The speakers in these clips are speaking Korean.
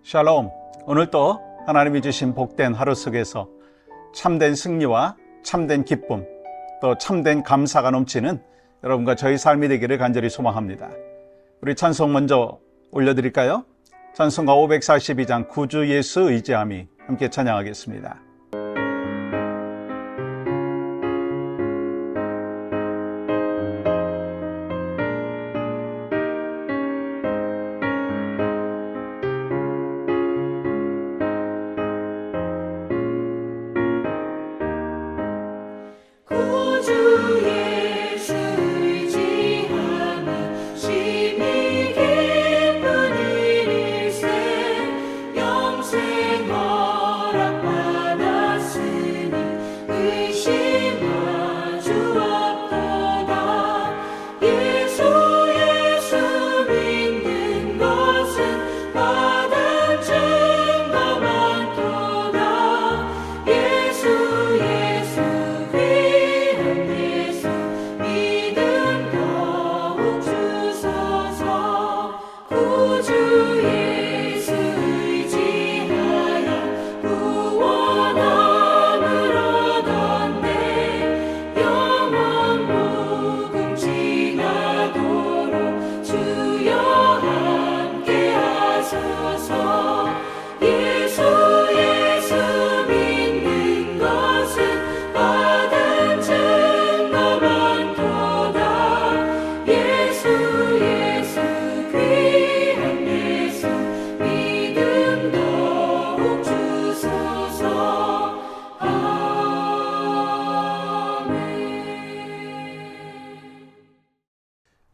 샬롬. 오늘도 하나님이 주신 복된 하루 속에서 참된 승리와 참된 기쁨, 또 참된 감사가 넘치는 여러분과 저희 삶이 되기를 간절히 소망합니다. 우리 찬송 먼저 올려드릴까요? 찬송가 542장 구주 예수 의지함이 함께 찬양하겠습니다.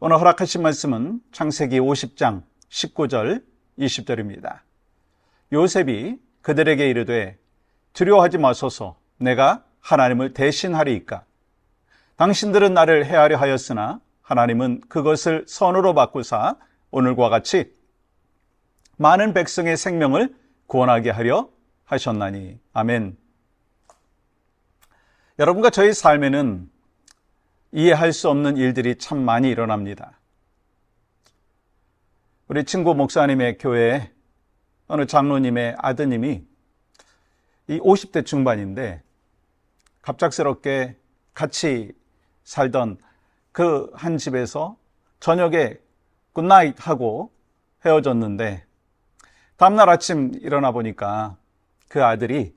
오늘 허락하신 말씀은 창세기 50장 19절 20절입니다. 요셉이 그들에게 이르되 두려워하지 마소서, 내가 하나님을 대신하리이까. 당신들은 나를 해하려 하였으나 하나님은 그것을 선으로 바꾸사 오늘과 같이 많은 백성의 생명을 구원하게 하려 하셨나니. 아멘. 여러분과 저희 삶에는 이해할 수 없는 일들이 참 많이 일어납니다. 우리 친구 목사님의 교회에 어느 장로님의 아드님이 이 50대 중반인데 갑작스럽게 같이 살던 그 한 집에서 저녁에 굿나잇 하고 헤어졌는데 다음날 아침 일어나 보니까 그 아들이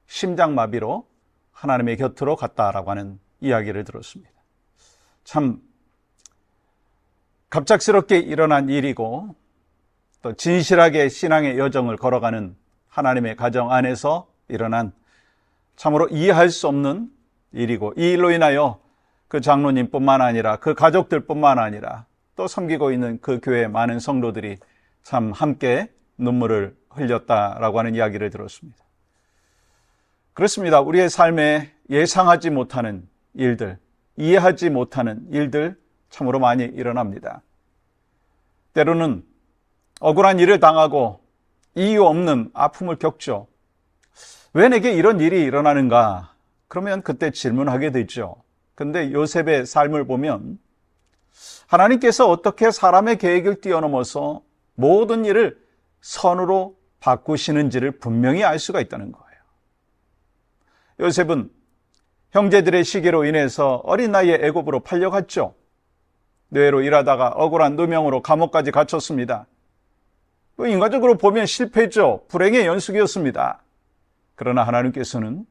심장마비로 하나님의 곁으로 갔다라고 하는 이야기를 들었습니다. 참 갑작스럽게 일어난 일이고 또 진실하게 신앙의 여정을 걸어가는 하나님의 가정 안에서 일어난 참으로 이해할 수 없는 일이고, 이 일로 인하여 그 장로님뿐만 아니라 그 가족들뿐만 아니라 또 섬기고 있는 그 교회의 많은 성도들이 참 함께 눈물을 흘렸다라고 하는 이야기를 들었습니다. 그렇습니다. 우리의 삶에 예상하지 못하는 일들, 이해하지 못하는 일들 참으로 많이 일어납니다. 때로는 억울한 일을 당하고 이유 없는 아픔을 겪죠. 왜 내게 이런 일이 일어나는가? 그러면 그때 질문하게 되죠. 근데 요셉의 삶을 보면 하나님께서 어떻게 사람의 계획을 뛰어넘어서 모든 일을 선으로 바꾸시는지를 분명히 알 수가 있다는 거예요. 요셉은 형제들의 시기로 인해서 어린 나이에 애굽으로 팔려갔죠. 뇌로 일하다가 억울한 누명으로 감옥까지 갇혔습니다. 인간적으로 보면 실패죠. 불행의 연속이었습니다. 그러나 하나님께서는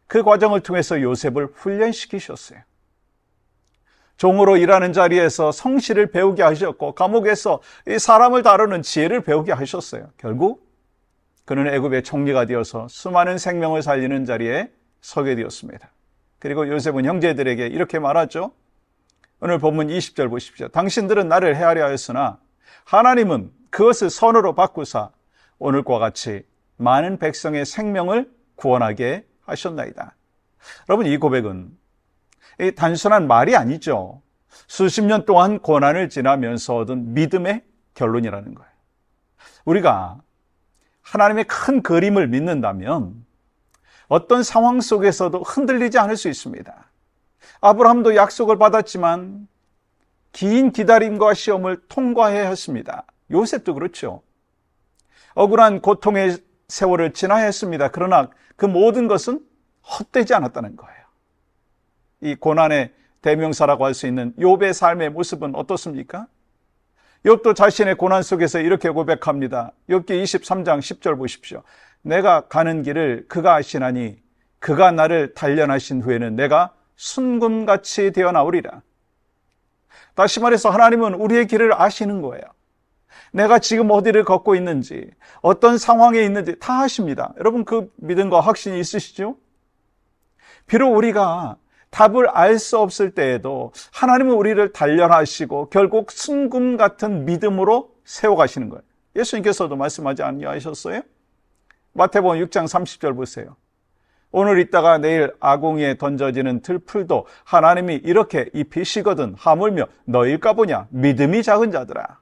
그 과정을 통해서 요셉을 훈련시키셨어요. 종으로 일하는 자리에서 성실을 배우게 하셨고 감옥에서 이 사람을 다루는 지혜를 배우게 하셨어요. 결국 그는 애굽의 총리가 되어서 수많은 생명을 살리는 자리에 서게 되었습니다. 그리고 요셉은 형제들에게 이렇게 말하죠. 오늘 본문 20절 보십시오. 당신들은 나를 해하려 하였으나 하나님은 그것을 선으로 바꾸사 오늘과 같이 많은 백성의 생명을 구원하게 하셨나이다. 여러분, 이 고백은 단순한 말이 아니죠. 수십 년 동안 고난을 지나면서 얻은 믿음의 결론이라는 거예요. 우리가 하나님의 큰 그림을 믿는다면 어떤 상황 속에서도 흔들리지 않을 수 있습니다. 아브라함도 약속을 받았지만 긴 기다림과 시험을 통과해야 했습니다. 요셉도 그렇죠. 억울한 고통의 세월을 지나야 했습니다. 그러나 그 모든 것은 헛되지 않았다는 거예요. 이 고난의 대명사라고 할 수 있는 욥의 삶의 모습은 어떻습니까? 욥도 자신의 고난 속에서 이렇게 고백합니다. 욥기 23장 10절 보십시오. 내가 가는 길을 그가 아시나니 그가 나를 단련하신 후에는 내가 순금같이 되어 나오리라. 다시 말해서 하나님은 우리의 길을 아시는 거예요. 내가 지금 어디를 걷고 있는지, 어떤 상황에 있는지 다 아십니다. 여러분 그 믿음과 확신이 있으시죠? 비록 우리가 답을 알 수 없을 때에도 하나님은 우리를 단련하시고 결국 순금 같은 믿음으로 세워가시는 거예요. 예수님께서도 말씀하지 아니하셨어요? 마태복음 6장 30절 보세요. 오늘 있다가 내일 아궁이에 던져지는 들풀도 하나님이 이렇게 입히시거든 하물며 너일까 보냐 믿음이 작은 자들아.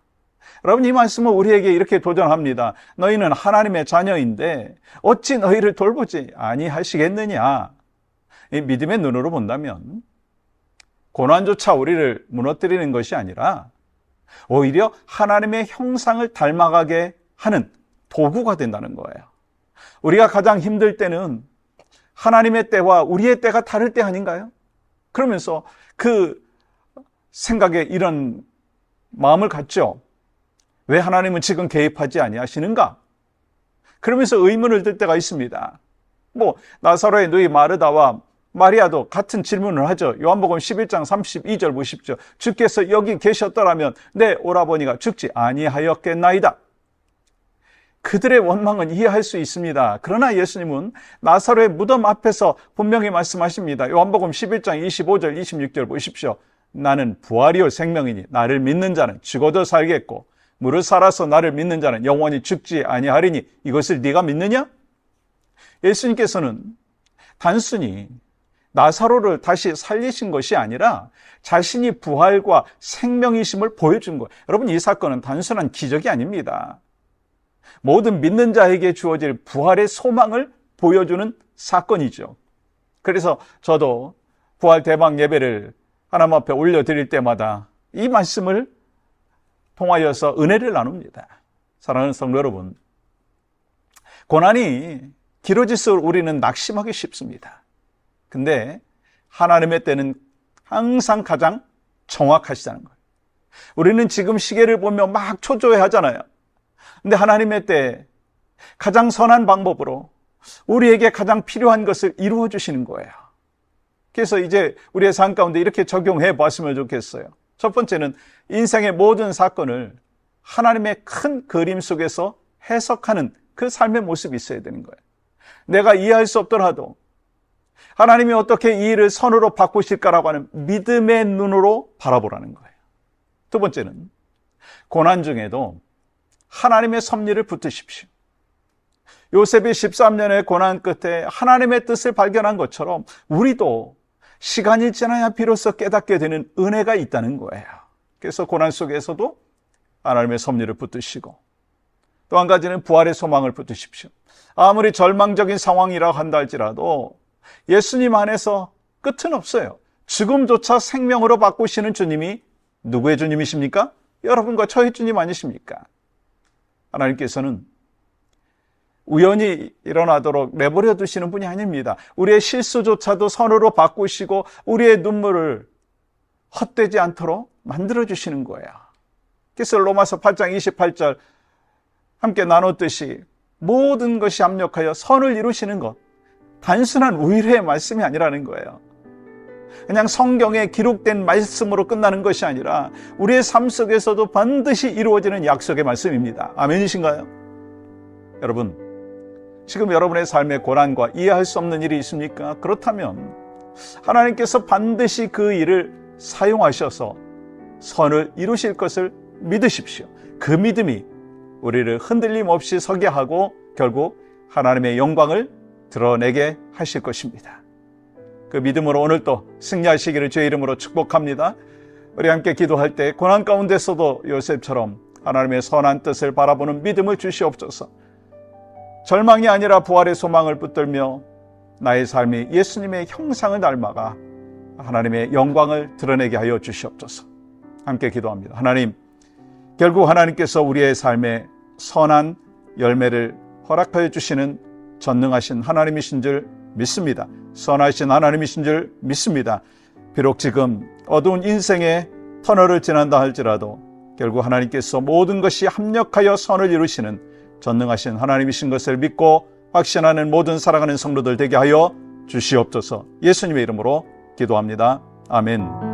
여러분 이 말씀은 우리에게 이렇게 도전합니다. 너희는 하나님의 자녀인데 어찌 너희를 돌보지 아니하시겠느냐. 이 믿음의 눈으로 본다면 고난조차 우리를 무너뜨리는 것이 아니라 오히려 하나님의 형상을 닮아가게 하는 도구가 된다는 거예요. 우리가 가장 힘들 때는 하나님의 때와 우리의 때가 다를 때 아닌가요? 그러면서 그 생각에 이런 마음을 갖죠. 왜 하나님은 지금 개입하지 아니하시는가? 그러면서 의문을 들 때가 있습니다. 나사로의 누이 마르다와 마리아도 같은 질문을 하죠. 요한복음 11장 32절 보십시오. 주께서 여기 계셨더라면 내 오라버니가 죽지 아니하였겠나이다. 그들의 원망은 이해할 수 있습니다. 그러나 예수님은 나사로의 무덤 앞에서 분명히 말씀하십니다. 요한복음 11장 25절 26절 보십시오. 나는 부활이요 생명이니 나를 믿는 자는 죽어도 살겠고 무릇 살아서 나를 믿는 자는 영원히 죽지 아니하리니 이것을 네가 믿느냐? 예수님께서는 단순히 나사로를 다시 살리신 것이 아니라 자신이 부활과 생명이심을 보여준 거예요. 여러분 이 사건은 단순한 기적이 아닙니다. 모든 믿는 자에게 주어질 부활의 소망을 보여주는 사건이죠. 그래서 저도 부활 대박 예배를 하나님 앞에 올려드릴 때마다 이 말씀을 통하여서 은혜를 나눕니다. 사랑하는 성도 여러분, 고난이 길어질수록 우리는 낙심하기 쉽습니다. 근데 하나님의 때는 항상 가장 정확하시다는 거예요. 우리는 지금 시계를 보며 막 초조해 하잖아요. 근데 하나님의 때 가장 선한 방법으로 우리에게 가장 필요한 것을 이루어 주시는 거예요. 그래서 이제 우리의 삶 가운데 이렇게 적용해 봤으면 좋겠어요. 첫 번째는 인생의 모든 사건을 하나님의 큰 그림 속에서 해석하는 그 삶의 모습이 있어야 되는 거예요. 내가 이해할 수 없더라도 하나님이 어떻게 이 일을 선으로 바꾸실까라고 하는 믿음의 눈으로 바라보라는 거예요. 두 번째는 고난 중에도 하나님의 섭리를 붙드십시오. 요셉이 13년의 고난 끝에 하나님의 뜻을 발견한 것처럼 우리도 시간이 지나야 비로소 깨닫게 되는 은혜가 있다는 거예요. 그래서 고난 속에서도 하나님의 섭리를 붙드시고 또 한 가지는 부활의 소망을 붙드십시오. 아무리 절망적인 상황이라 한다 할지라도 예수님 안에서 끝은 없어요. 죽음조차 생명으로 바꾸시는 주님이 누구의 주님이십니까? 여러분과 저의 주님 아니십니까? 하나님께서는 우연히 일어나도록 내버려 두시는 분이 아닙니다. 우리의 실수조차도 선으로 바꾸시고 우리의 눈물을 헛되지 않도록 만들어 주시는 거예요. 그래서 로마서 8장 28절 함께 나눴듯이 모든 것이 합력하여 선을 이루시는 것, 단순한 우일의 말씀이 아니라는 거예요. 그냥 성경에 기록된 말씀으로 끝나는 것이 아니라 우리의 삶 속에서도 반드시 이루어지는 약속의 말씀입니다. 아멘이신가요? 여러분, 지금 여러분의 삶의 고난과 이해할 수 없는 일이 있습니까? 그렇다면 하나님께서 반드시 그 일을 사용하셔서 선을 이루실 것을 믿으십시오. 그 믿음이 우리를 흔들림 없이 서게 하고 결국 하나님의 영광을 드러내게 하실 것입니다. 그 믿음으로 오늘도 승리하시기를 주의 이름으로 축복합니다. 우리 함께 기도할 때 고난 가운데서도 요셉처럼 하나님의 선한 뜻을 바라보는 믿음을 주시옵소서. 절망이 아니라 부활의 소망을 붙들며 나의 삶이 예수님의 형상을 닮아가 하나님의 영광을 드러내게 하여 주시옵소서. 함께 기도합니다. 하나님, 결국 하나님께서 우리의 삶에 선한 열매를 허락하여 주시는 전능하신 하나님이신 줄 믿습니다. 선하신 하나님이신 줄 믿습니다. 비록 지금 어두운 인생의 터널을 지난다 할지라도 결국 하나님께서 모든 것이 합력하여 선을 이루시는 전능하신 하나님이신 것을 믿고 확신하는 모든 사랑하는 성도들 되게 하여 주시옵소서. 예수님의 이름으로 기도합니다. 아멘.